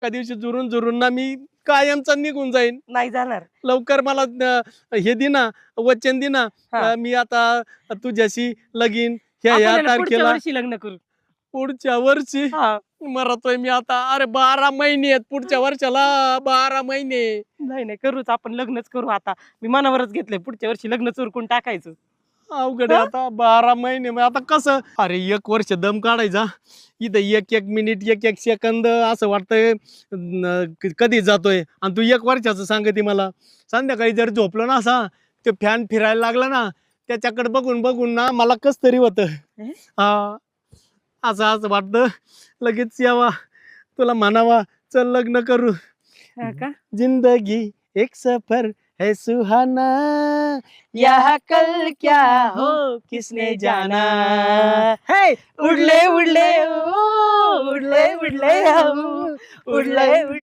एका दिवशी जुरून जुरून ना मी कायमचा निघून जाईन. नाही जाणार. लवकर मला हे दे ना, वचन दे ना. हा. मी आता तुझ्याशी लगीन ह्या आपण ह्या आहे ना पुढच्या तारखेला वर्षी लग्न करू. पुढच्या वर्षी हा. मरतोय मी आता. अरे 12 महिने आहेत पुढच्या वर्षाला, 12 महिने. नाही नाही करूच आपण लग्नच करू आता. मी मनावरच घेतलंय पुढच्या वर्षी लग्न चुरकून टाकायचं. अवघड आहे आता 12 महिने. मग आता कसं, अरे 1 वर्ष दम काढायचा इथं, एक एक मिनिट एक एक सेकंद असं वाटतंय कधी जातोय. आणि तू 1 वर्षाचं सांगते मला. संध्याकाळी जर झोपलो ना असा, ते फॅन फिरायला लागला ना, त्याच्याकडे बघून बघून ना मला कस तरी होतं. हा, असं असं वाटतं लगेच यावा तुला म्हणावा चल लग्न करू. हा का? जिंदगी एक सफर है सुहाना, यहाँ कल क्या हो किसने जाना. हे उडले उडले ओ, उडले उडले हम, उडले उडले